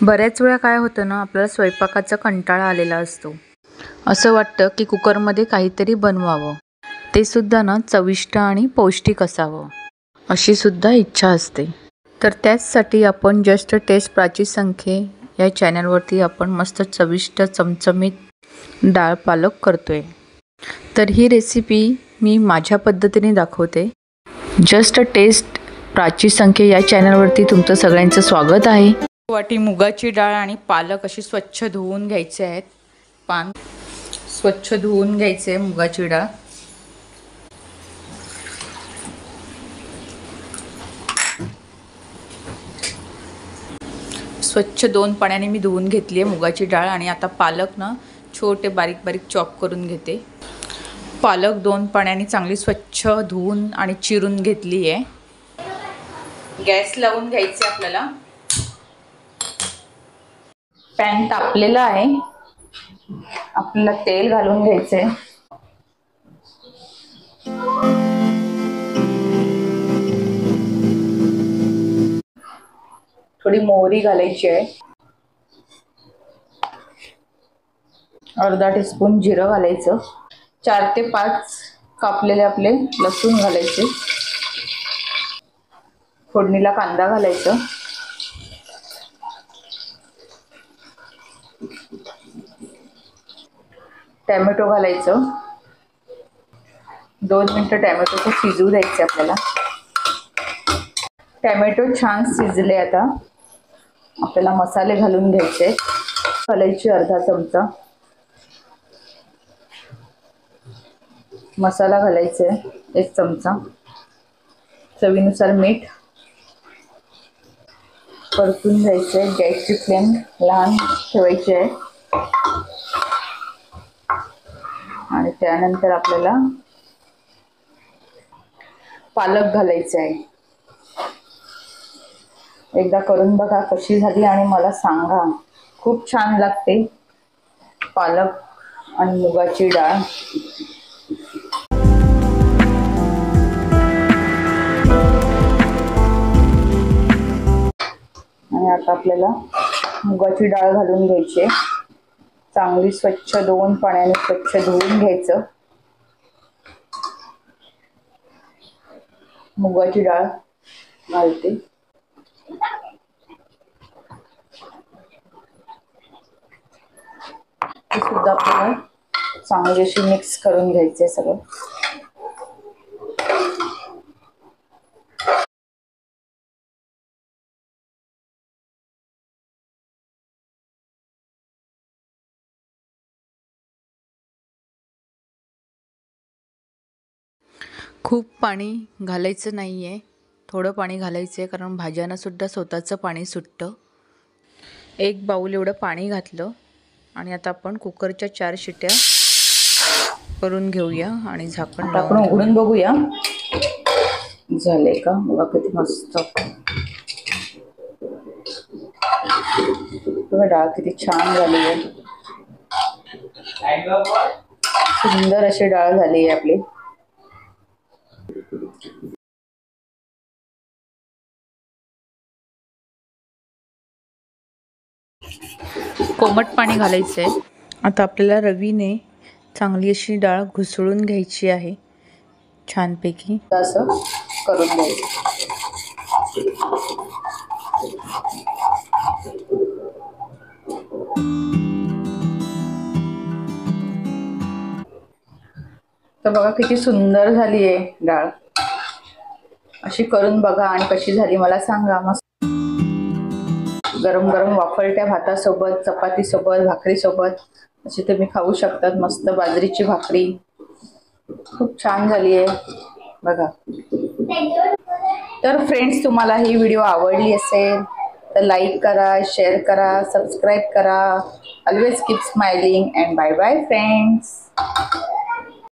बऱ्याच वेळा काय होतं ना, आपल्याला स्वयंपाकाचा कंटाळा आलेला असतो. असं वाटतं की कुकरमध्ये काहीतरी बनवावं, ते सुद्धा ना चविष्ट आणि पौष्टिक असावं, अशी सुद्धा इच्छा असते. तर त्याचसाठी आपण जस्ट टेस्ट प्राची संख्ये या चॅनलवरती आपण मस्त चविष्ट चमचमीत डाळ पालक करतोय. तर ही रेसिपी मी माझ्या पद्धतीने दाखवते. जस्ट टेस्ट प्राची संख्ये या चॅनलवरती तुमचं सगळ्यांचं स्वागत आहे. वाटी मुगाची डाळ आणि पालक अशी स्वच्छ धुवून घ्यायचे आहेत. पान स्वच्छ धुवून घ्यायचे मुगाची डाळ. स्वच्छ 2 पाण्याने मी धुवून घेतली आहे मुगाची डाळ. आणि आता पालक ना छोटे बारीक बारीक चॉप करून घेते. पालक 2 पाण्याने चांगली स्वच्छ धुवून आणि चिरून घेतली आहे. गॅस लावून घ्यायचे आपल्याला. पॅन तापलेला आहे, आपल्याला तेल घालून घ्यायचे. थोडी मोहरी घालायची आहे. अर्धा टीस्पून जिरं घालायचं. 4 ते 5 कापलेले आपले लसूण घालायचे. फोडणीला कांदा घालायचं. टॅमॅटो घालायचं. 2 मिनिटं टॅमॅटोचं शिजू द्यायचे आपल्याला. टॅमॅटो छान शिजले. आता आपल्याला मसाले घालून घ्यायचे. घालायचे अर्धा चमचा मसाला घालायचे, 1 चमचा. चवीनुसार मीठ. परतून घ्यायचे. गॅसची फ्लेम लहान ठेवायची आहे. आणि त्यानंतर आपल्याला पालक घालायचे आहे. एकदा करून बघा कशी झाली आणि मला सांगा. खूप छान लागते पालक आणि मुगाची डाळ. आणि आता आपल्याला मुगाची डाळ घालून घ्यायची. चांगली स्वच्छ 2 पाण्याने स्वच्छ धुवून घ्यायचं. मुगाची डाळ घालते. हे सुद्धा आपल्याला चांगली अशी मिक्स करून घ्यायचे सगळं. खूप पाणी घालायचं नाही आहे, थोडं पाणी घालायचं आहे, कारण भाज्यांना सुद्धा स्वतःचं पाणी सुटतं. 1 बाऊल एवढं पाणी घातलं. आणि आता आपण कुकरच्या 4 शिट्या करून घेऊया आणि झाकण लावून उघडून बघूया झाले का. बघा किती मस्त डाळ किती छान झाली आहे. सुंदर अशी डाळ झाली आहे आपली. कोमट पाणी घालायचं आहे. आता आपल्याला रवीने चांगली अशी डाळ घुसळून घ्यायची आहे. छानपैकी असं करून घ्यायचं. तर बघा किती सुंदर झाली आहे डाळ. अशी करून बघा आणि कशी झाली मला सांगा. मस्त गरम गरम वाफळत्या भातासोबत, चपातीसोबत, भाकरीसोबत अशी तुम्ही खाऊ शकतात. मस्त बाजरीची भाकरी. खूप छान झाली आहे बघा. तर फ्रेंड्स, तुम्हाला ही व्हिडिओ आवडली असेल तर लाईक करा, शेअर करा, सबस्क्राईब करा. Always keep smiling and bye bye friends.